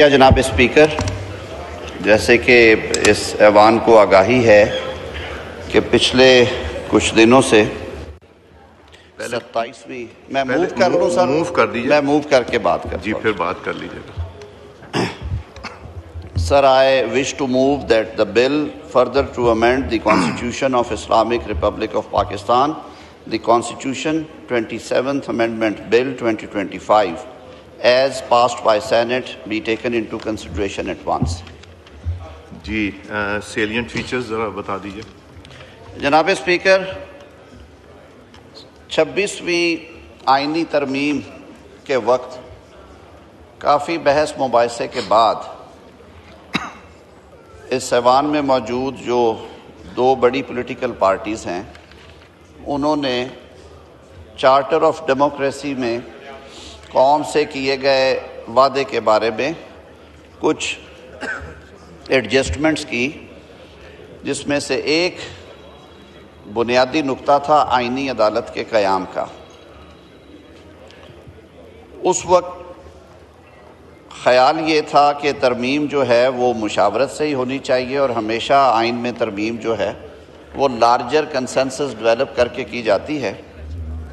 جناب اسپیکر، جیسے کہ اس ایوان کو آگاہی ہے کہ پچھلے کچھ دنوں سے 27ویں میں موو کر لوں سر، موو کر دیجیے، میں موو کر کے بات کرتا جی ہوں. پھر بات کر لیجیے گا. Sir, I wish to move that the bill further to amend the Constitution of Islamic Republic of Pakistan, the Constitution 27th Amendment Bill 2025, as passed by Senate, be taken into consideration at once. جی salient features ذرا بتا دیجیے. جناب speaker, 26ویں آئینی ترمیم کے وقت کافی بحث مباحثے کے بعد اس ایوان میں موجود جو دو بڑی پولیٹیکل پارٹیز ہیں، انہوں نے چارٹر آف ڈیموکریسی میں قوم سے کیے گئے وعدے کے بارے میں کچھ ایڈجسٹمنٹس کی، جس میں سے ایک بنیادی نقطہ تھا آئینی عدالت کے قیام کا. اس وقت خیال یہ تھا کہ ترمیم جو ہے وہ مشاورت سے ہی ہونی چاہیے، اور ہمیشہ آئین میں ترمیم جو ہے وہ لارجر کنسنسس ڈیولپ کر کے کی جاتی ہے.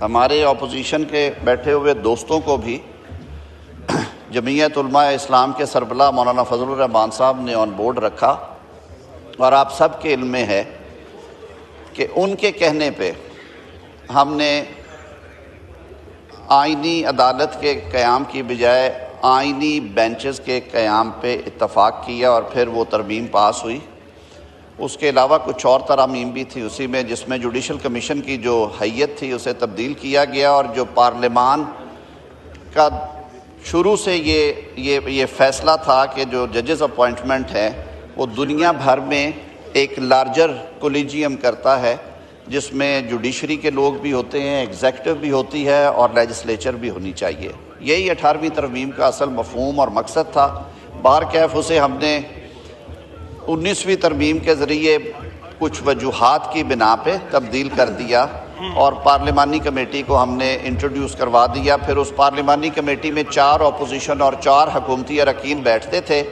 ہمارے اپوزیشن کے بیٹھے ہوئے دوستوں کو بھی جمعیت علماء اسلام کے سربراہ مولانا فضل الرحمان صاحب نے آن بورڈ رکھا، اور آپ سب کے علم میں ہے کہ ان کے کہنے پہ ہم نے آئینی عدالت کے قیام کی بجائے آئینی بینچز کے قیام پہ اتفاق کیا، اور پھر وہ ترمیم پاس ہوئی. اس کے علاوہ کچھ اور ترامیم بھی تھی اسی میں، جس میں جوڈیشل کمیشن کی جو حیت تھی اسے تبدیل کیا گیا، اور جو پارلیمان کا شروع سے یہ فیصلہ تھا کہ جو ججز اپوائنٹمنٹ ہے وہ دنیا بھر میں ایک لارجر کولیجیم کرتا ہے، جس میں جوڈیشری کے لوگ بھی ہوتے ہیں، ایگزیکٹو بھی ہوتی ہے، اور لیجسلیچر بھی ہونی چاہیے. یہی 18ویں ترمیم کا اصل مفہوم اور مقصد تھا. بہرکیف اسے ہم نے 19ویں ترمیم کے ذریعے کچھ وجوہات کی بنا پہ تبدیل کر دیا، اور پارلیمانی کمیٹی کو ہم نے انٹروڈیوس کروا دیا. پھر اس پارلیمانی کمیٹی میں 4 اپوزیشن اور 4 حکومتی اراکین بیٹھتے تھے.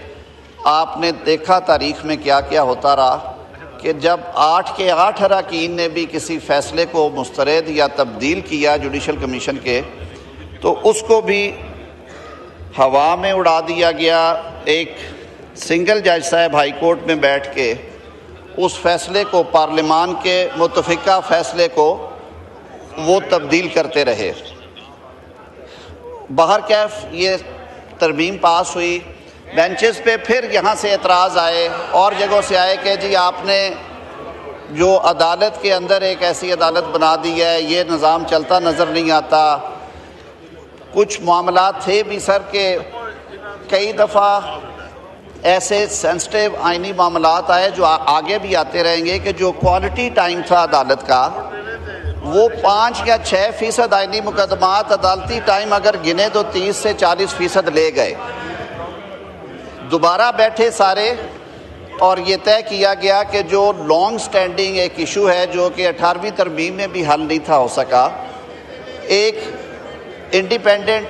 آپ نے دیکھا تاریخ میں کیا کیا ہوتا رہا کہ جب 8 کے 8 اراکین نے بھی کسی فیصلے کو مسترد یا تبدیل کیا جوڈیشل کمیشن کے، تو اس کو بھی ہوا میں اڑا دیا گیا. ایک سنگل جج صاحب ہائی کورٹ میں بیٹھ کے اس فیصلے کو، پارلیمان کے متفقہ فیصلے کو، وہ تبدیل کرتے رہے. بہرکیف یہ ترمیم پاس ہوئی. بینچز پہ پھر یہاں سے اعتراض آئے اور جگہوں سے آئے کہ جی آپ نے جو عدالت کے اندر ایک ایسی عدالت بنا دی ہے، یہ نظام چلتا نظر نہیں آتا. کچھ معاملات تھے بھی سر کہ کئی دفعہ ایسے سینسٹیو آئینی معاملات آئے جو آگے بھی آتے رہیں گے کہ جو کوالٹی ٹائم تھا عدالت کا، وہ 5 یا 6% آئینی مقدمات عدالتی ٹائم اگر گنے تو 30 سے 40% لے گئے. دوبارہ بیٹھے سارے، اور یہ طے کیا گیا کہ جو لانگ سٹینڈنگ ایک ایشو ہے جو کہ 18ویں ترمیم میں بھی حل نہیں تھا ہو سکا، ایک انڈیپینڈنٹ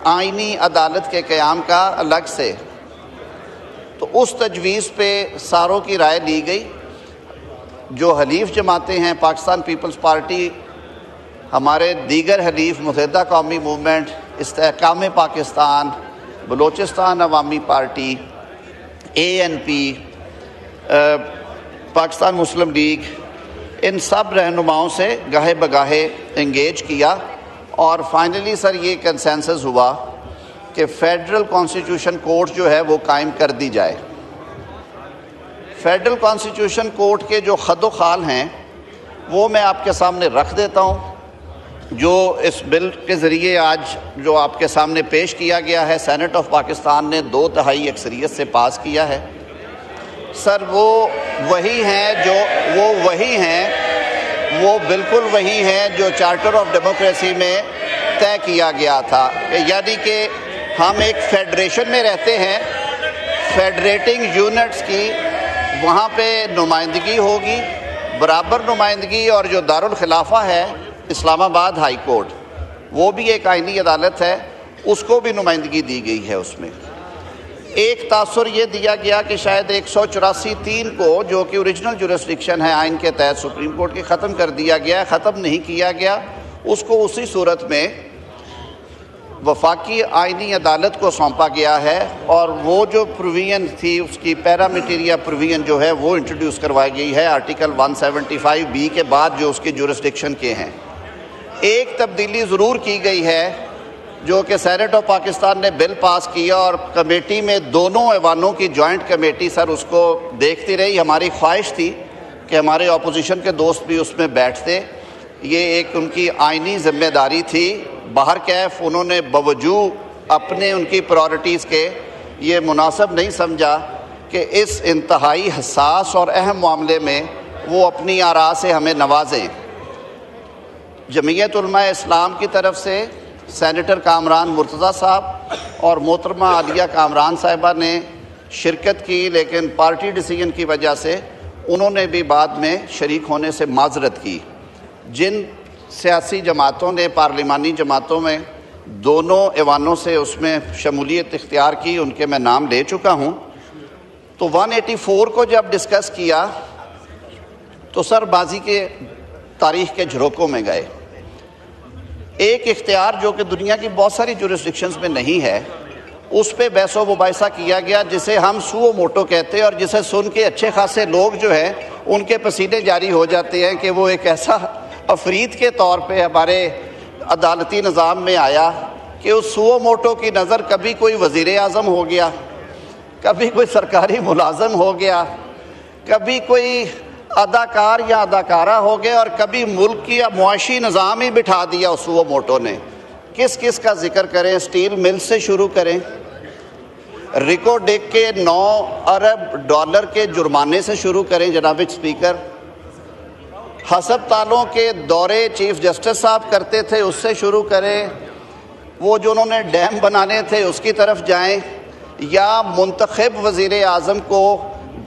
آئینی عدالت کے قیام کا الگ سے، تو اس تجویز پہ ساروں کی رائے لی گئی. جو حلیف جماعتیں ہیں، پاکستان پیپلز پارٹی، ہمارے دیگر حلیف متحدہ قومی موومنٹ، استحکام پاکستان، بلوچستان عوامی پارٹی، ANP، پاکستان مسلم لیگ، ان سب رہنماؤں سے گاہے بگاہے انگیج کیا، اور فائنلی سر یہ کنسنسس ہوا کہ فیڈرل کانسٹیٹیوشن کورٹ جو ہے وہ قائم کر دی جائے. فیڈرل کانسٹیٹیوشن کورٹ کے جو خد و خال ہیں وہ میں آپ کے سامنے رکھ دیتا ہوں، جو اس بل کے ذریعے آج جو آپ کے سامنے پیش کیا گیا ہے. سینٹ آف پاکستان نے 2/3 اکثریت سے پاس کیا ہے. سر وہ وہی ہیں، وہ بالکل وہی ہیں جو چارٹر آف ڈیموکریسی میں طے کیا گیا تھا، یعنی کہ ہم ایک فیڈریشن میں رہتے ہیں، فیڈریٹنگ یونٹس کی وہاں پہ نمائندگی ہوگی، برابر نمائندگی. اور جو دارالخلافہ ہے اسلام آباد ہائی کورٹ، وہ بھی ایک آئینی عدالت ہے، اس کو بھی نمائندگی دی گئی ہے اس میں. ایک تاثر یہ دیا گیا کہ شاید 184(3) کو جو کہ اوریجنل جورسڈکشن ہے آئین کے تحت سپریم کورٹ کی ختم کر دیا گیا، ختم نہیں کیا گیا، اس کو اسی صورت میں وفاقی آئینی عدالت کو سونپا گیا ہے، اور وہ جو پروویژن تھی اس کی پیرامیٹیریا پروویژن جو ہے وہ انٹروڈیوس کروائی گئی ہے آرٹیکل 175(b) کے بعد جو اس کے جورسڈکشن کے ہیں۔ ایک تبدیلی ضرور کی گئی ہے جو کہ سینیٹ آف پاکستان نے بل پاس کیا، اور کمیٹی میں دونوں ایوانوں کی جوائنٹ کمیٹی سر اس کو دیکھتی رہی۔ ہماری خواہش تھی کہ ہمارے اپوزیشن کے دوست بھی اس میں بیٹھتے، یہ ایک ان کی آئینی ذمہ داری تھی۔ باہر کیف انہوں نے باوجود اپنے ان کی پرائورٹیز کے یہ مناسب نہیں سمجھا کہ اس انتہائی حساس اور اہم معاملے میں وہ اپنی آراء سے ہمیں نوازیں۔ جمعیت علماء اسلام کی طرف سے سینیٹر کامران مرتضیٰ صاحب اور محترمہ عالیہ کامران صاحبہ نے شرکت کی، لیکن پارٹی ڈیسیژن کی وجہ سے انہوں نے بھی بعد میں شریک ہونے سے معذرت کی۔ جن سیاسی جماعتوں نے پارلیمانی جماعتوں میں دونوں ایوانوں سے اس میں شمولیت اختیار کی، ان کے میں نام لے چکا ہوں۔ تو 184 کو جب ڈسکس کیا تو سر بازی کے تاریخ کے جھروکوں میں گئے۔ ایک اختیار جو کہ دنیا کی بہت ساری جورسڈکشنز میں نہیں ہے، اس پہ بحث و مباحثہ کیا گیا، جسے ہم سو موٹو کہتے ہیں، اور جسے سن کے اچھے خاصے لوگ جو ہیں ان کے پسینے جاری ہو جاتے ہیں کہ وہ ایک ایسا افرید کے طور پہ ہمارے عدالتی نظام میں آیا کہ اس سو موٹو کی نظر کبھی کوئی وزیر اعظم ہو گیا، کبھی کوئی سرکاری ملازم ہو گیا، کبھی کوئی اداکار یا اداکارہ ہو گئے، اور کبھی ملک کی یا معاشی نظام ہی بٹھا دیا اس سو موٹو نے۔ کس کس کا ذکر کریں؟ اسٹیل مل سے شروع کریں، ریکو ڈیک کے 9 ارب ڈالر کے جرمانے سے شروع کریں جناب اسپیکر، ہسپتالوں کے دورے چیف جسٹس صاحب کرتے تھے اس سے شروع کریں، وہ جو انہوں نے ڈیم بنانے تھے اس کی طرف جائیں، یا منتخب وزیر اعظم کو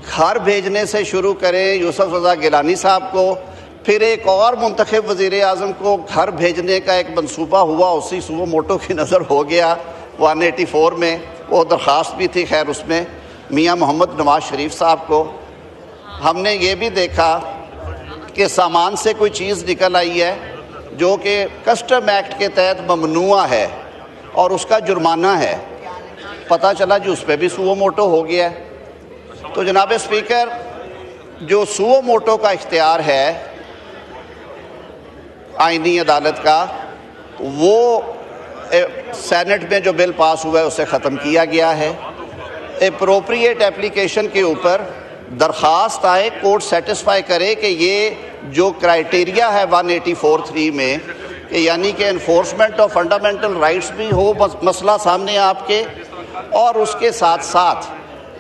گھر بھیجنے سے شروع کریں یوسف رضا گیلانی صاحب کو، پھر ایک اور منتخب وزیر اعظم کو گھر بھیجنے کا ایک منصوبہ ہوا، اسی سو موٹو کی نظر ہو گیا 184 میں، وہ درخواست بھی تھی خیر اس میں میاں محمد نواز شریف صاحب کو۔ ہم نے یہ بھی دیکھا کہ سامان سے کوئی چیز نکل آئی ہے جو کہ کسٹم ایکٹ کے تحت ممنوع ہے اور اس کا جرمانہ ہے، پتہ چلا جو اس پہ بھی سو موٹو ہو گیا ہے۔ تو جناب اسپیکر، جو سو موٹو کا اختیار ہے آئینی عدالت کا، وہ سینٹ میں جو بل پاس ہوا ہے اسے ختم کیا گیا ہے۔ اپروپریٹ اپلیکیشن کے اوپر درخواست آئے، کورٹ سیٹسفائی کرے کہ یہ جو کرائیٹیریا ہے 184(3) میں، کہ یعنی کہ انفورسمنٹ آف فنڈامنٹل رائٹس بھی ہو مسئلہ سامنے آپ کے، اور اس کے ساتھ ساتھ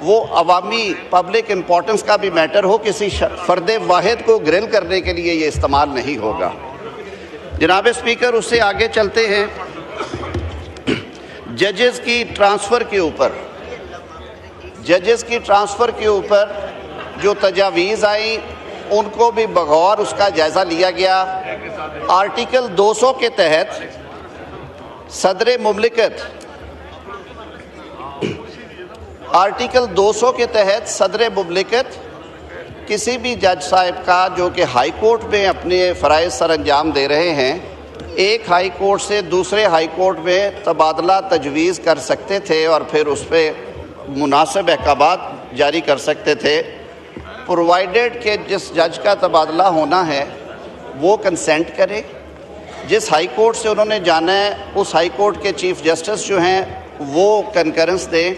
وہ عوامی پبلک امپورٹنس کا بھی میٹر ہو، کسی فرد واحد کو گرل کرنے کے لیے یہ استعمال نہیں ہوگا۔ جناب اسپیکر، اس سے آگے چلتے ہیں، ججز کی ٹرانسفر کے اوپر جو تجاویز آئیں ان کو بھی بغور اس کا جائزہ لیا گیا۔ آرٹیکل 200 کے تحت صدر مملکت کسی بھی جج صاحب کا جو کہ ہائی کورٹ میں اپنے فرائض سر انجام دے رہے ہیں، ایک ہائی کورٹ سے دوسرے ہائی کورٹ میں تبادلہ تجویز کر سکتے تھے اور پھر اس پہ مناسب احکامات جاری کر سکتے تھے، پرووائڈیڈ کہ جس جج کا تبادلہ ہونا ہے وہ کنسینٹ کرے، جس ہائی کورٹ سے انہوں نے جانا ہے اس ہائی کورٹ کے چیف جسٹس جو ہیں وہ کنکرنس دیں،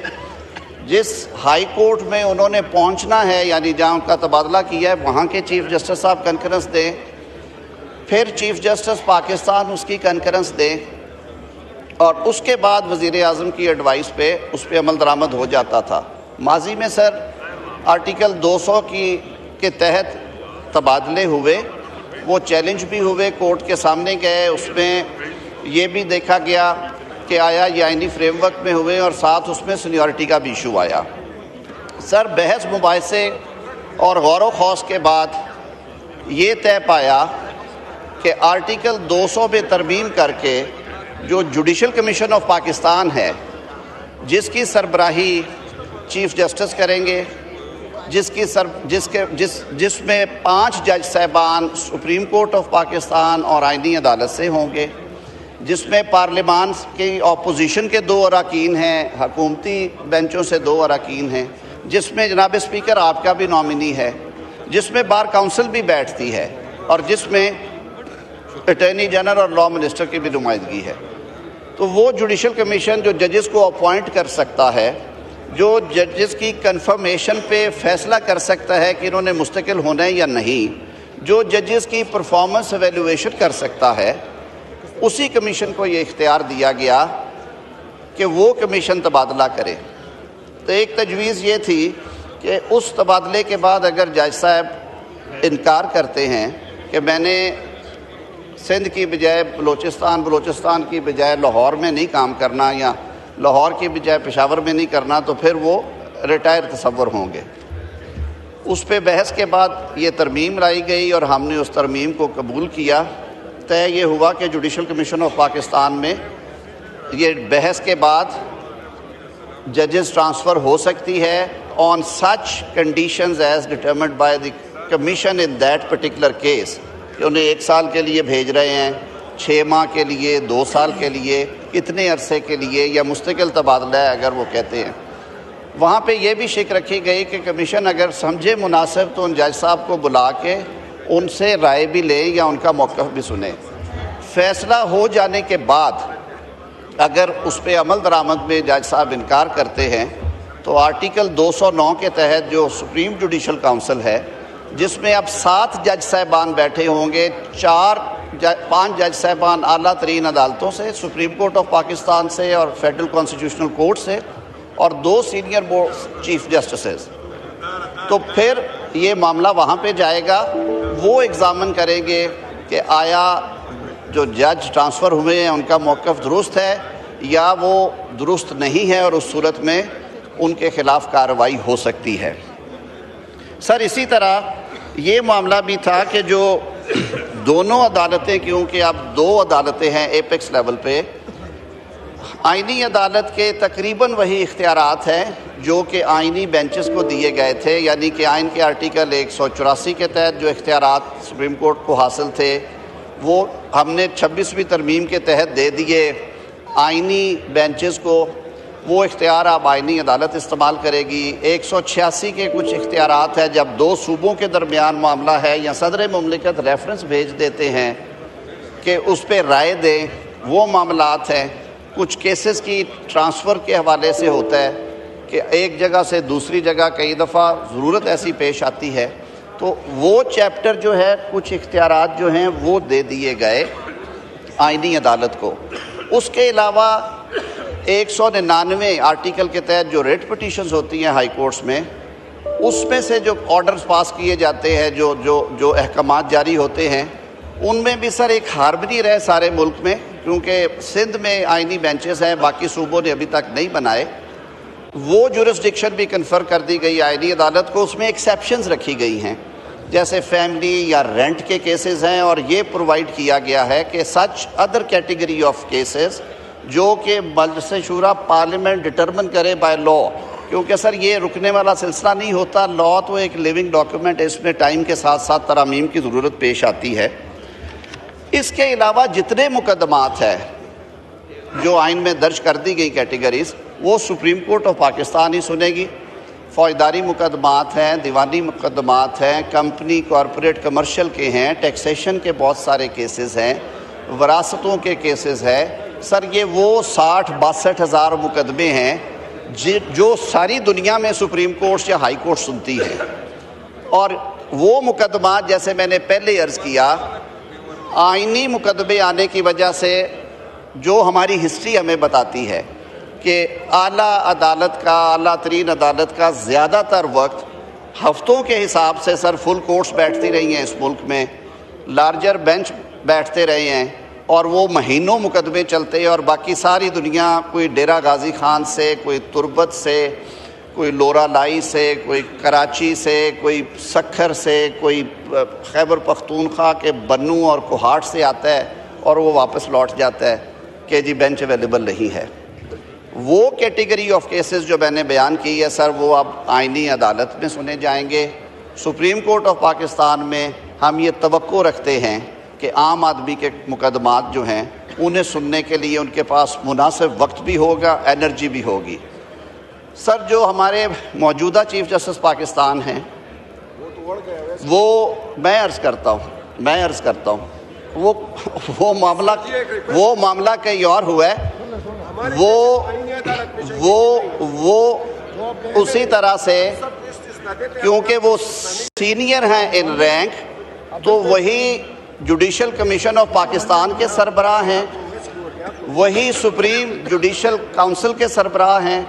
جس ہائی کورٹ میں انہوں نے پہنچنا ہے یعنی جہاں ان کا تبادلہ کیا ہے وہاں کے چیف جسٹس صاحب کنکرنس دیں، پھر چیف جسٹس پاکستان اس کی کنکرنس دیں، اور اس کے بعد وزیر اعظم کی ایڈوائس پہ اس پہ عمل درآمد ہو جاتا تھا۔ ماضی میں سر آرٹیکل 200 کے تحت تبادلے ہوئے، وہ چیلنج بھی ہوئے، کورٹ کے سامنے گئے، اس میں یہ بھی دیکھا گیا کہ آیا یہ آئینی فریم ورک میں ہوئے، اور ساتھ اس میں سینیورٹی کا بھی ایشو آیا۔ سر بحث مباحثے اور غور و خوض کے بعد یہ طے پایا کہ آرٹیکل 200 میں ترمیم کر کے جو جوڈیشل کمیشن آف پاکستان ہے، جس کی سربراہی چیف جسٹس کریں گے، جس میں 5 جج صاحبان سپریم کورٹ آف پاکستان اور آئینی عدالت سے ہوں گے، جس میں پارلیمان کی اپوزیشن کے 2 اراکین ہیں، حکومتی بینچوں سے 2 اراکین ہیں، جس میں جناب اسپیکر آپ کا بھی نامنی ہے، جس میں بار کونسل بھی بیٹھتی ہے، اور جس میں اٹارنی جنرل اور لا منسٹر کی بھی نمائندگی ہے۔ تو وہ جوڈیشل کمیشن جو ججز کو اپوائنٹ کر سکتا ہے، جو ججز کی کنفرمیشن پہ فیصلہ کر سکتا ہے کہ انہوں نے مستقل ہونا ہے یا نہیں، جو ججز کی پرفارمنس ایویلویشن کر سکتا ہے، اسی کمیشن کو یہ اختیار دیا گیا کہ وہ کمیشن تبادلہ کرے۔ تو ایک تجویز یہ تھی کہ اس تبادلے کے بعد اگر جج صاحب انکار کرتے ہیں کہ میں نے سندھ کی بجائے بلوچستان کی بجائے لاہور میں نہیں کام کرنا، یا لاہور کی بجائے پشاور میں نہیں کرنا، تو پھر وہ ریٹائر تصور ہوں گے۔ اس پہ بحث کے بعد یہ ترمیم لائی گئی اور ہم نے اس ترمیم کو قبول کیا۔ طے یہ ہوا کہ جوڈیشل کمیشن آف پاکستان میں یہ بحث کے بعد ججز ٹرانسفر ہو سکتی ہے on such conditions as determined by the commission in that particular case, کہ انہیں 1 سال کے لیے بھیج رہے ہیں، 6 ماہ کے لیے، 2 سال کے لیے، اتنے عرصے کے لیے، یا مستقل تبادلہ ہے اگر وہ کہتے ہیں۔ وہاں پہ یہ بھی شک رکھی گئی کہ کمیشن اگر سمجھے مناسب تو ان جج صاحب کو بلا کے ان سے رائے بھی لیں یا ان کا موقف بھی سنیں۔ فیصلہ ہو جانے کے بعد اگر اس پہ عمل درآمد میں جج صاحب انکار کرتے ہیں تو آرٹیکل 209 کے تحت جو سپریم جوڈیشل کونسل ہے، جس میں اب 7 جج صاحبان بیٹھے ہوں گے، 5 جج صاحبان اعلیٰ ترین عدالتوں سے، سپریم کورٹ آف پاکستان سے اور فیڈرل کانسٹیٹیوشنل کورٹ سے، اور 2 سینئر بورڈ چیف جسٹسز، تو پھر یہ معاملہ وہاں پہ جائے گا۔ وہ ایگزامن کریں گے کہ آیا جو جج ٹرانسفر ہوئے ہیں ان کا موقف درست ہے یا وہ درست نہیں ہے، اور اس صورت میں ان کے خلاف کارروائی ہو سکتی ہے۔ سر اسی طرح یہ معاملہ بھی تھا کہ جو دونوں عدالتیں، کیونکہ اب 2 عدالتیں ہیں ایپیکس لیول پہ، آئینی عدالت کے تقریباً وہی اختیارات ہیں جو کہ آئینی بینچز کو دیے گئے تھے، یعنی کہ آئین کے آرٹیکل 184 کے تحت جو اختیارات سپریم کورٹ کو حاصل تھے وہ ہم نے 26ویں ترمیم کے تحت دے دیے آئینی بینچز کو۔ وہ اختیار اب آئینی عدالت استعمال کرے گی۔ 186 کے کچھ اختیارات ہیں جب 2 صوبوں کے درمیان معاملہ ہے یا صدر مملکت ریفرنس بھیج دیتے ہیں کہ اس پہ رائے دیں، وہ معاملات ہیں۔ کچھ کیسز کی ٹرانسفر کے حوالے سے ہوتا ہے کہ ایک جگہ سے دوسری جگہ کئی دفعہ ضرورت ایسی پیش آتی ہے، تو وہ چیپٹر جو ہے، کچھ اختیارات جو ہیں وہ دے دیے گئے آئینی عدالت کو۔ اس کے علاوہ 199 آرٹیکل کے تحت جو ریٹ پٹیشنز ہوتی ہیں ہائی کورٹس میں، اس میں سے جو آرڈرز پاس کیے جاتے ہیں، جو احکامات جاری ہوتے ہیں، ان میں بھی سر ایک ہارمنی رہے سارے ملک میں، کیونکہ سندھ میں آئینی بینچز ہیں، باقی صوبوں نے ابھی تک نہیں بنائے۔ وہ جورسڈکشن بھی کنفر کر دی گئی آئینی عدالت کو۔ اس میں ایکسیپشنز رکھی گئی ہیں، جیسے فیملی یا رینٹ کے کیسز ہیں، اور یہ پرووائڈ کیا گیا ہے کہ such other category of cases جو کہ مجلس شورا پارلیمنٹ ڈٹرمن کرے بائی لا، کیونکہ سر یہ رکنے والا سلسلہ نہیں ہوتا، لا تو ایک لیونگ ڈاکیومنٹ، اس میں ٹائم کے ساتھ ساتھ ترامیم کی ضرورت پیش آتی ہے۔ اس کے علاوہ جتنے مقدمات ہیں جو آئین میں درج کر دی گئی کیٹیگریز، وہ سپریم کورٹ آف پاکستان ہی سنے گی۔ فوجداری مقدمات ہیں، دیوانی مقدمات ہیں، کمپنی کارپوریٹ کمرشل کے ہیں، ٹیکسیشن کے بہت سارے کیسز ہیں، وراثتوں کے کیسز ہیں۔ سر یہ وہ 60-62 ہزار مقدمے ہیں جو ساری دنیا میں سپریم کورٹ یا ہائی کورٹ سنتی ہے، اور وہ مقدمات جیسے میں نے پہلے عرض کیا، آئینی مقدمے آنے کی وجہ سے جو ہماری ہسٹری ہمیں بتاتی ہے کہ اعلیٰ ترین عدالت کا زیادہ تر وقت ہفتوں کے حساب سے سر فل کورٹس بیٹھتی رہی ہیں اس ملک میں، لارجر بینچ بیٹھتے رہے ہیں، اور وہ مہینوں مقدمے چلتے ہیں، اور باقی ساری دنیا کوئی ڈیرہ غازی خان سے، کوئی تربت سے، کوئی لورا لائی سے، کوئی کراچی سے، کوئی سکھر سے، کوئی خیبر پختونخوا کے بنو اور کوہاٹ سے آتا ہے، اور وہ واپس لوٹ جاتا ہے کہ جی بینچ اویلیبل نہیں ہے۔ وہ کیٹیگری آف کیسز جو میں نے بیان کی ہے سر، وہ اب آئینی عدالت میں سنے جائیں گے۔ سپریم کورٹ آف پاکستان میں ہم یہ توقع رکھتے ہیں کہ عام آدمی کے مقدمات جو ہیں انہیں سننے کے لیے ان کے پاس مناسب وقت بھی ہوگا، انرجی بھی ہوگی۔ سر جو ہمارے موجودہ چیف جسٹس پاکستان ہیں وہ میں عرض کرتا ہوں وہ معاملہ کہیں اور ہوا ہے۔ وہ اسی طرح سے کیونکہ وہ سینئر ہیں ان رینک، تو وہی جوڈیشل کمیشن آف پاکستان کے سربراہ ہیں، وہی سپریم جوڈیشل کونسل کے سربراہ ہیں۔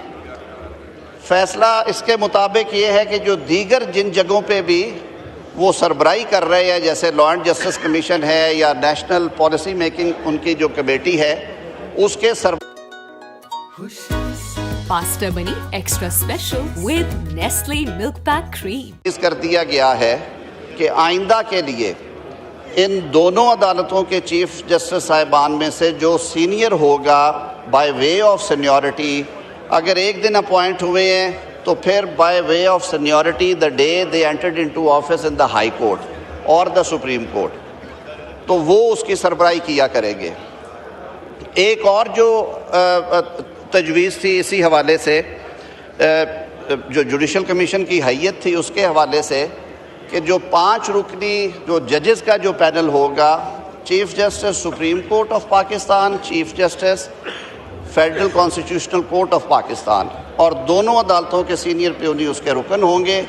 فیصلہ اس کے مطابق یہ ہے کہ جو دیگر جن جگہوں پہ بھی وہ سربراہی کر رہے ہیں، جیسے لا اینڈ جسٹس کمیشن ہے یا نیشنل پالیسی میکنگ ان کی جو کمیٹی ہے، اس کے پاستا بنی extra special with Nestle milk pack cream کر دیا گیا ہے کہ آئندہ کے لیے ان دونوں عدالتوں کے چیف جسٹس صاحبان میں سے جو سینئر ہوگا بائی وے آف سینیورٹی، اگر ایک دن اپوائنٹ ہوئے ہیں تو پھر by way of seniority the day they entered into office in the high court اور دا سپریم کورٹ، تو وہ اس کی سربراہی کیا کریں گے۔ ایک اور جو تجویز تھی اسی حوالے سے، جو جوڈیشل کمیشن کی حیثیت تھی اس کے حوالے سے، کہ جو 5 رکنی جو ججز کا جو پینل ہوگا، chief justice supreme court of Pakistan, chief justice federal constitutional court of Pakistan, اور دونوں عدالتوں کے سینئر پیونی اس کے رکن ہوں گے۔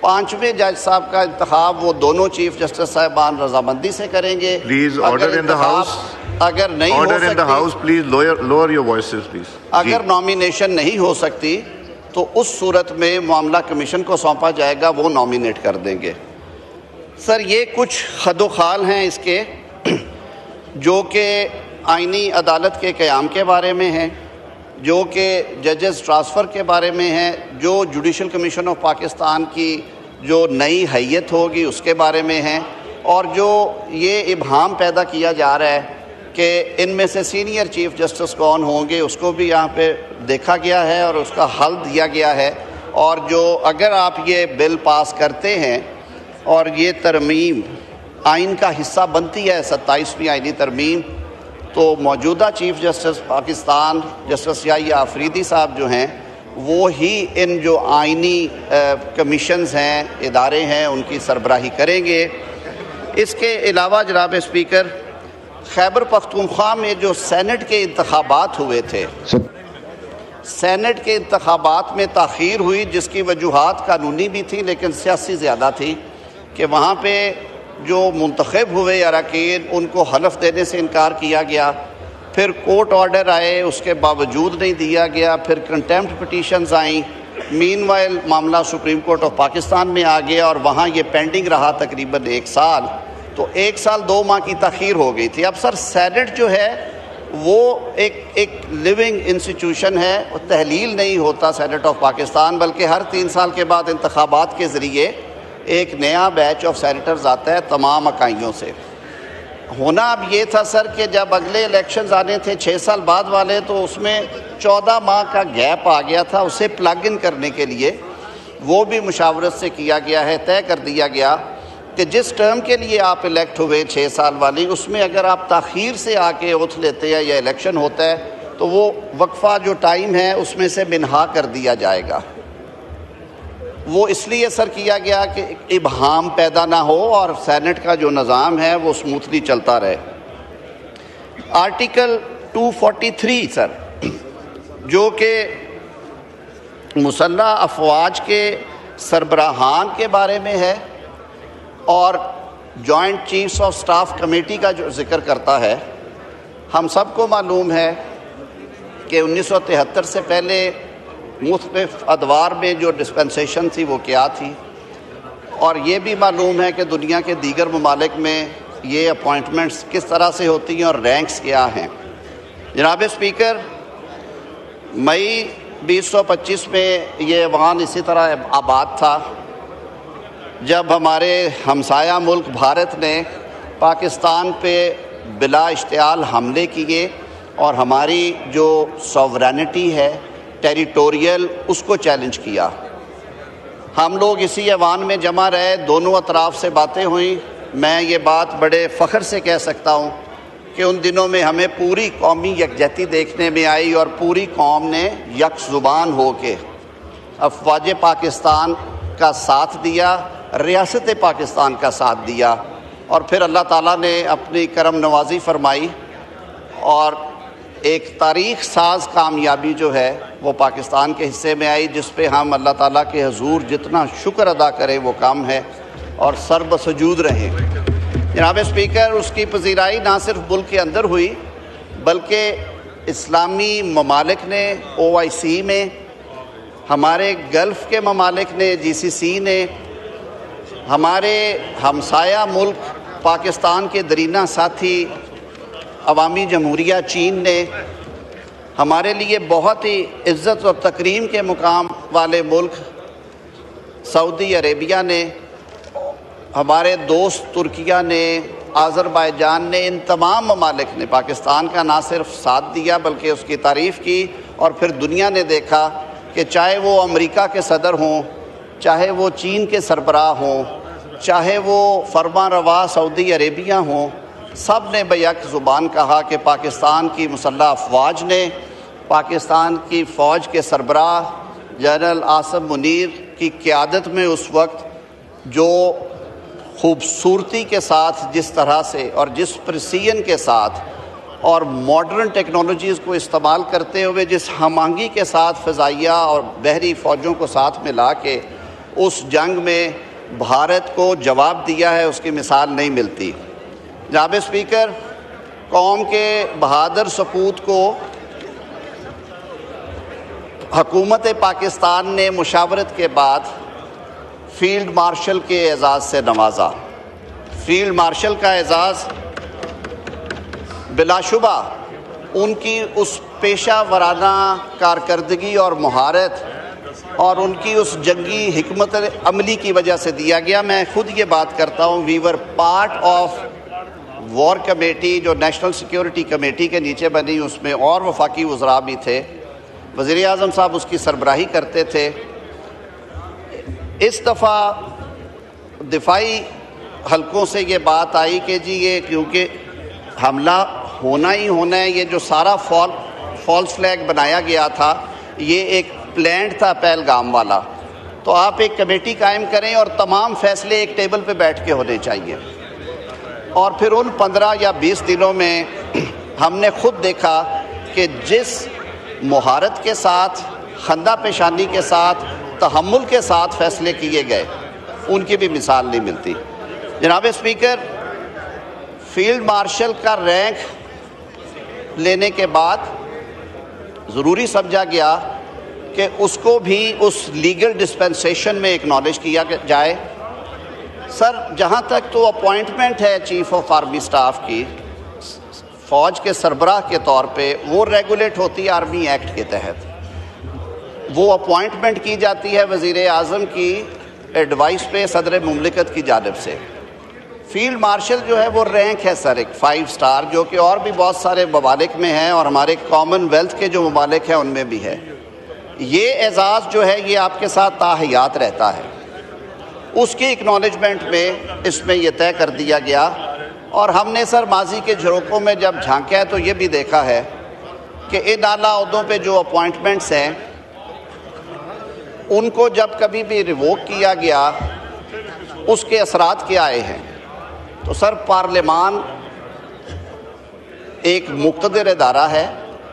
5ویں جج صاحب کا انتخاب وہ دونوں چیف جسٹس صاحبان رضامندی سے کریں گے۔ Please order in the house, اگر نہیں ہو order in the house, please lower your voices please. اگر نامینیشن نہیں ہو سکتی تو اس صورت میں معاملہ کمیشن کو سونپا جائے گا، وہ نامینیٹ کر دیں گے۔ سر یہ کچھ خد و خال ہیں اس کے جو کہ آئینی عدالت کے قیام کے بارے میں ہیں، جو کہ ججز ٹرانسفر کے بارے میں ہیں، جو جوڈیشل کمیشن آف پاکستان کی جو نئی حیثیت ہوگی اس کے بارے میں ہیں، اور جو یہ ابہام پیدا کیا جا رہا ہے کہ ان میں سے سینئر چیف جسٹس کون ہوں گے، اس کو بھی یہاں پہ دیکھا گیا ہے اور اس کا حل دیا گیا ہے۔ اور جو اگر آپ یہ بل پاس کرتے ہیں اور یہ ترمیم آئین کا حصہ بنتی ہے، 27ویں آئینی ترمیم، تو موجودہ چیف جسٹس پاکستان جسٹس یحییٰ آفریدی صاحب جو ہیں وہ ہی ان جو آئینی کمیشنز ہیں، ادارے ہیں، ان کی سربراہی کریں گے۔ اس کے علاوہ جناب اسپیکر، خیبر پختونخوا میں جو سینٹ کے انتخابات ہوئے تھے، سینٹ کے انتخابات میں تاخیر ہوئی، جس کی وجوہات قانونی بھی تھی لیکن سیاسی زیادہ تھی، کہ وہاں پہ جو منتخب ہوئے اراکین ان کو حلف دینے سے انکار کیا گیا، پھر کورٹ آرڈر آئے اس کے باوجود نہیں دیا گیا، پھر کنٹیمپٹ پٹیشنز آئیں، مین وائل معاملہ سپریم کورٹ آف پاکستان میں آ گیا اور وہاں یہ پینڈنگ رہا تقریباً 1 سال، تو 1 سال 2 ماہ کی تاخیر ہو گئی تھی۔ اب سر سینٹ جو ہے وہ ایک لیونگ انسٹیٹیوشن ہے، تحلیل نہیں ہوتا سینٹ آف پاکستان، بلکہ ہر 3 سال کے بعد انتخابات کے ذریعے ایک نیا بیچ آف سینیٹرز آتا ہے تمام اکائیوں سے۔ ہونا اب یہ تھا سر کہ جب اگلے الیکشنز آنے تھے 6 سال بعد والے، تو اس میں 14 ماہ کا گیپ آ گیا تھا، اسے پلگ ان کرنے کے لیے وہ بھی مشاورت سے کیا گیا ہے، طے کر دیا گیا کہ جس ٹرم کے لیے آپ الیکٹ ہوئے 6 سال والی، اس میں اگر آپ تاخیر سے آ کے اوتھ لیتے ہیں یا الیکشن ہوتا ہے تو وہ وقفہ جو ٹائم ہے اس میں سے منہا کر دیا جائے گا۔ وہ اس لیے سر کیا گیا کہ ابہام پیدا نہ ہو اور سینٹ کا جو نظام ہے وہ سموتھلی چلتا رہے۔ آرٹیکل 243 سر، جو کہ مسلح افواج کے سربراہان کے بارے میں ہے اور joint chiefs of staff committee کا جو ذکر کرتا ہے، ہم سب کو معلوم ہے کہ 1973 سے پہلے مختلف ادوار میں جو ڈسپنسیشن تھی وہ کیا تھی، اور یہ بھی معلوم ہے کہ دنیا کے دیگر ممالک میں یہ اپوائنٹمنٹس کس طرح سے ہوتی ہیں اور رینکس کیا ہیں۔ جناب اسپیکر، مئی 2025 میں یہ ایوان اسی طرح آباد تھا جب ہمارے ہمسایہ ملک بھارت نے پاکستان پہ بلا اشتعال حملے کیے اور ہماری جو سوورینٹی ہے ٹیریٹوریل اس کو چیلنج کیا۔ ہم لوگ اسی ایوان میں جمع رہے، دونوں اطراف سے باتیں ہوئیں۔ میں یہ بات بڑے فخر سے کہہ سکتا ہوں کہ ان دنوں میں ہمیں پوری قومی یکجہتی دیکھنے میں آئی اور پوری قوم نے یک زبان ہو کے افواج پاکستان کا ساتھ دیا، ریاست پاکستان کا ساتھ دیا، اور پھر اللہ تعالیٰ نے اپنی کرم نوازی فرمائی اور ایک تاریخ ساز کامیابی جو ہے وہ پاکستان کے حصے میں آئی، جس پہ ہم اللہ تعالیٰ کے حضور جتنا شکر ادا کریں وہ کم ہے، اور سر بسجود رہیں۔ جناب اسپیکر، اس کی پذیرائی نہ صرف ملک کے اندر ہوئی بلکہ اسلامی ممالک نے OIC میں، ہمارے گلف کے ممالک نے GCC نے، ہمارے ہمسایہ ملک پاکستان کے درینہ ساتھی عوامی جمہوریہ چین نے، ہمارے لیے بہت ہی عزت و تکریم کے مقام والے ملک سعودی عربیہ نے، ہمارے دوست ترکیہ نے، آذربائیجان نے، ان تمام ممالک نے پاکستان کا نہ صرف ساتھ دیا بلکہ اس کی تعریف کی، اور پھر دنیا نے دیکھا کہ چاہے وہ امریکہ کے صدر ہوں، چاہے وہ چین کے سربراہ ہوں، چاہے وہ فرما روا سعودی عربیہ ہوں، سب نے بیک زبان کہا کہ پاکستان کی مسلح افواج نے، پاکستان کی فوج کے سربراہ جنرل عاصم منیر کی قیادت میں اس وقت جو خوبصورتی کے ساتھ، جس طرح سے اور جس پریسیژن کے ساتھ اور ماڈرن ٹیکنالوجیز کو استعمال کرتے ہوئے جس ہم آہنگی کے ساتھ فضائیہ اور بحری فوجوں کو ساتھ ملا کے اس جنگ میں بھارت کو جواب دیا ہے، اس کی مثال نہیں ملتی۔ جناب اسپیکر، قوم کے بہادر سپوت کو حکومت پاکستان نے مشاورت کے بعد فیلڈ مارشل کے اعزاز سے نوازا۔ فیلڈ مارشل کا اعزاز بلا شبہ ان کی اس پیشہ ورانہ کارکردگی اور مہارت اور ان کی اس جنگی حکمت عملی کی وجہ سے دیا گیا۔ میں خود یہ بات کرتا ہوں، وی were part of war committee جو نیشنل سیکیورٹی کمیٹی کے نیچے بنی، اس میں اور وفاقی وزراء بھی تھے، وزیر اعظم صاحب اس کی سربراہی کرتے تھے۔ اس دفعہ دفاعی حلقوں سے یہ بات آئی کہ جی یہ کیونکہ حملہ ہونا ہی ہونا ہے، یہ جو سارا فالس فلیگ بنایا گیا تھا یہ ایک پلانٹ تھا پہلگام والا، تو آپ ایک کمیٹی قائم کریں اور تمام فیصلے ایک ٹیبل پہ بیٹھ کے ہونے چاہیے۔ اور پھر ان 15 یا 20 دنوں میں ہم نے خود دیکھا کہ جس مہارت کے ساتھ، خندہ پیشانی کے ساتھ، تحمل کے ساتھ فیصلے کیے گئے، ان کی بھی مثال نہیں ملتی۔ جناب اسپیکر، فیلڈ مارشل کا رینک لینے کے بعد ضروری سمجھا گیا کہ اس کو بھی اس لیگل ڈسپنسیشن میں اکنالج کیا جائے۔ سر، جہاں تک تو اپوائنٹمنٹ ہے چیف آف آرمی سٹاف کی فوج کے سربراہ کے طور پہ، وہ ریگولیٹ ہوتی ہے آرمی ایکٹ کے تحت، وہ اپوائنٹمنٹ کی جاتی ہے وزیر اعظم کی ایڈوائس پہ صدر مملکت کی جانب سے۔ فیلڈ مارشل جو ہے وہ رینک ہے سر، ایک 5 سٹار، جو کہ اور بھی بہت سارے ممالک میں ہیں اور ہمارے کامن ویلتھ کے جو ممالک ہیں ان میں بھی ہے۔ یہ اعزاز جو ہے یہ آپ کے ساتھ تاحیات رہتا ہے۔ اس کی اکنالجمنٹ میں اس میں یہ طے کر دیا گیا، اور ہم نے سر ماضی کے جھروکوں میں جب جھانکا ہے تو یہ بھی دیکھا ہے کہ ان اعلیٰ عہدوں پہ جو اپوائنٹمنٹس ہیں ان کو جب کبھی بھی ریووک کیا گیا اس کے اثرات کیا آئے ہیں۔ تو سر، پارلیمان ایک مقتدر ادارہ ہے،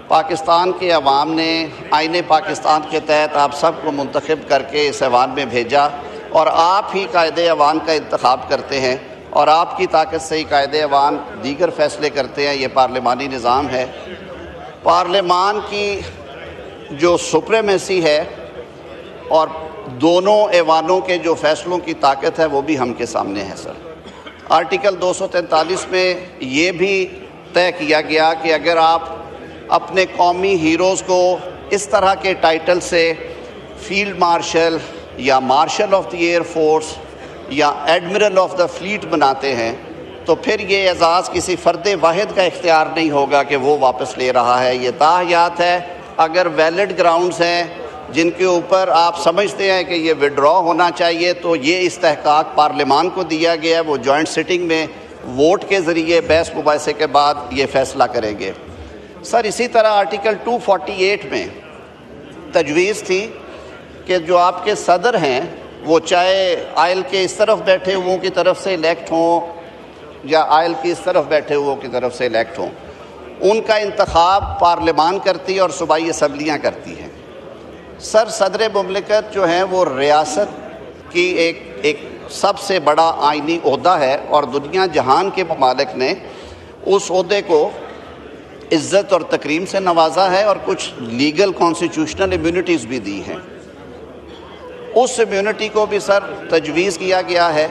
پاکستان کے عوام نے آئین پاکستان کے تحت آپ سب کو منتخب کر کے اس ایوان میں بھیجا، اور آپ ہی قائد ایوان کا انتخاب کرتے ہیں، اور آپ کی طاقت سے ہی قائد ایوان دیگر فیصلے کرتے ہیں۔ یہ پارلیمانی نظام ہے۔ پارلیمان کی جو سپریمیسی ہے اور دونوں ایوانوں کے جو فیصلوں کی طاقت ہے وہ بھی ہم کے سامنے ہے سر۔ آرٹیکل 243 میں یہ بھی طے کیا گیا کہ اگر آپ اپنے قومی ہیروز کو اس طرح کے ٹائٹل سے فیلڈ مارشل یا martial of the air force یا ایڈمرل آف دا فلیٹ بناتے ہیں تو پھر یہ اعزاز کسی فرد واحد کا اختیار نہیں ہوگا کہ وہ واپس لے رہا ہے. یہ تاحیات ہے. اگر ویلڈ گراؤنڈز ہیں جن کے اوپر آپ سمجھتے ہیں کہ یہ وڈرا ہونا چاہیے تو یہ استحقاق پارلیمان کو دیا گیا ہے. وہ جوائنٹ سٹنگ میں ووٹ کے ذریعے بحث مباحثے کے بعد یہ فیصلہ کریں گے. سر اسی طرح آرٹیکل 248 میں تجویز تھی کہ جو آپ کے صدر ہیں وہ چاہے آئل کے اس طرف بیٹھے ہوئوں کی طرف سے الیکٹ ہوں یا آئل کی اس طرف بیٹھے ہوئوں کی طرف سے الیکٹ ہوں، ان کا انتخاب پارلیمان کرتی ہے اور صوبائی اسمبلیاں کرتی ہیں. سر صدر مملکت جو ہیں وہ ریاست کی ایک سب سے بڑا آئینی عہدہ ہے اور دنیا جہان کے ممالک نے اس عہدے کو عزت اور تکریم سے نوازا ہے اور کچھ لیگل کانسٹیٹیوشنل امیونٹیز بھی دی ہیں. اس امیونٹی کو بھی سر تجویز کیا گیا ہے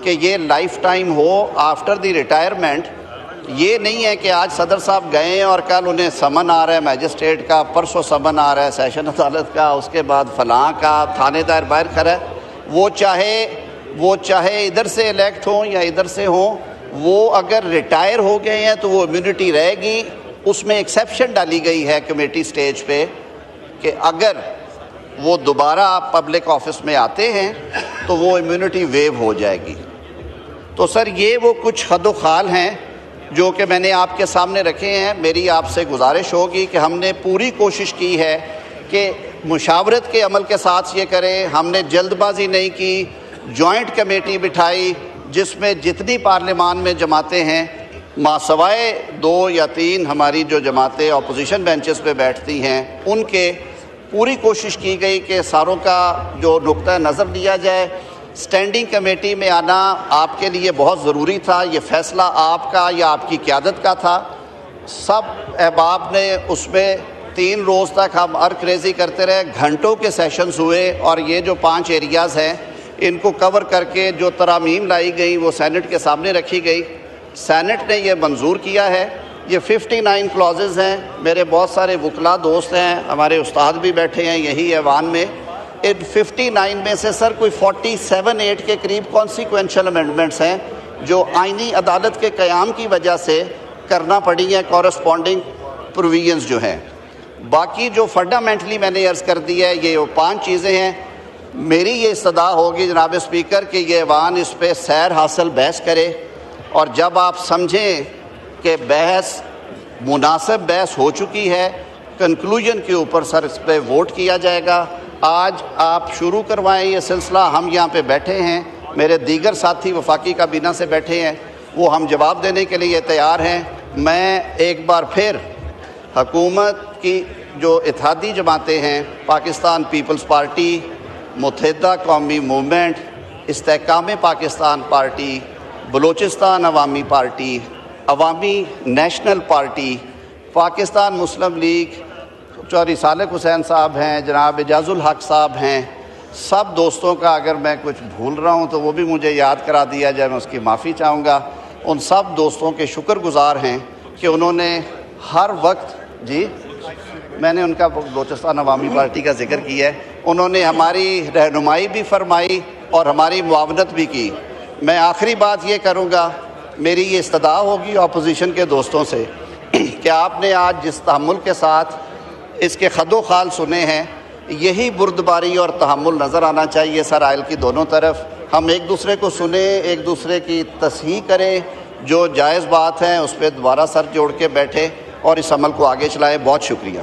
کہ یہ life time who after the retirement. یہ نہیں ہے کہ آج صدر صاحب گئے ہیں اور کل انہیں سمن آ رہا ہے میجسٹریٹ کا، پرسوں سمن آ رہا ہے سیشن عدالت کا، اس کے بعد فلاں کا تھانے دار باہر کھڑا ہے. وہ چاہے ادھر سے الیکٹ ہوں یا ادھر سے ہوں، وہ اگر ریٹائر ہو گئے ہیں تو وہ امیونٹی رہے گی. اس میں ایکسیپشن ڈالی گئی ہے کمیٹی سٹیج پہ کہ اگر وہ دوبارہ پبلک آفس میں آتے ہیں تو وہ امیونٹی ویو ہو جائے گی. تو سر یہ وہ کچھ حد و خال ہیں جو کہ میں نے آپ کے سامنے رکھے ہیں. میری آپ سے گزارش ہوگی کہ ہم نے پوری کوشش کی ہے کہ مشاورت کے عمل کے ساتھ یہ کریں. ہم نے جلد بازی نہیں کی. جوائنٹ کمیٹی بٹھائی جس میں جتنی پارلیمان میں جماعتیں ہیں ماسوائے 2 یا 3 ہماری جو جماعتیں اپوزیشن بینچز پہ بیٹھتی ہیں ان کے پوری کوشش کی گئی کہ ساروں کا جو نقطہ نظر لیا جائے. سٹینڈنگ کمیٹی میں آنا آپ کے لیے بہت ضروری تھا. یہ فیصلہ آپ کا یا آپ کی قیادت کا تھا. سب احباب نے اس میں 3 روز تک ہم عرق ریزی کرتے رہے. گھنٹوں کے سیشنز ہوئے اور یہ جو 5 ایریاز ہیں ان کو کور کر کے جو ترامیم لائی گئی وہ سینٹ کے سامنے رکھی گئی. سینٹ نے یہ منظور کیا ہے. یہ 59 کلازز ہیں. میرے بہت سارے وکلاء دوست ہیں، ہمارے استاد بھی بیٹھے ہیں یہی ایوان میں. ان 59 میں سے سر کوئی 47-8 کے قریب کانسیکوینشل امینڈمنٹس ہیں جو آئینی عدالت کے قیام کی وجہ سے کرنا پڑی ہیں، کورسپونڈنگ پروویژنز جو ہیں. باقی جو فنڈامنٹلی میں نے عرض کر دیا ہے یہ وہ 5 چیزیں ہیں. میری یہ استدعا ہوگی جناب اسپیکر کہ یہ ایوان اس پہ سیر حاصل بحث کرے اور جب آپ سمجھیں کہ بحث مناسب بحث ہو چکی ہے کنکلوژن کے اوپر سر اس پہ ووٹ کیا جائے گا. آج آپ شروع کروائیں یہ سلسلہ. ہم یہاں پہ بیٹھے ہیں، میرے دیگر ساتھی وفاقی کابینہ سے بیٹھے ہیں، وہ ہم جواب دینے کے لیے تیار ہیں. میں ایک بار پھر حکومت کی جو اتحادی جماعتیں ہیں، پاکستان پیپلز پارٹی، متحدہ قومی موومنٹ، استحکام پاکستان پارٹی، بلوچستان عوامی پارٹی، عوامی نیشنل پارٹی، پاکستان مسلم لیگ، چودھری صالح حسین صاحب ہیں، جناب اعجاز الحق صاحب ہیں، سب دوستوں کا اگر میں کچھ بھول رہا ہوں تو وہ بھی مجھے یاد کرا دیا جائے، میں اس کی معافی چاہوں گا. ان سب دوستوں کے شکر گزار ہیں کہ انہوں نے ہر وقت میں نے ان کا بلوچستان عوامی پارٹی کا ذکر کیا ہے، انہوں نے ہماری رہنمائی بھی فرمائی اور ہماری معاونت بھی کی. میں آخری بات یہ کروں گا، میری یہ استدعا ہوگی اپوزیشن کے دوستوں سے کہ آپ نے آج جس تحمل کے ساتھ اس کے خد و خال سنے ہیں یہی بردباری اور تحمل نظر آنا چاہیے سر آئل کی دونوں طرف. ہم ایک دوسرے کو سنیں، ایک دوسرے کی تصحیح کریں، جو جائز بات ہیں اس پہ دوبارہ سر جوڑ کے بیٹھے اور اس عمل کو آگے چلائیں. بہت شکریہ.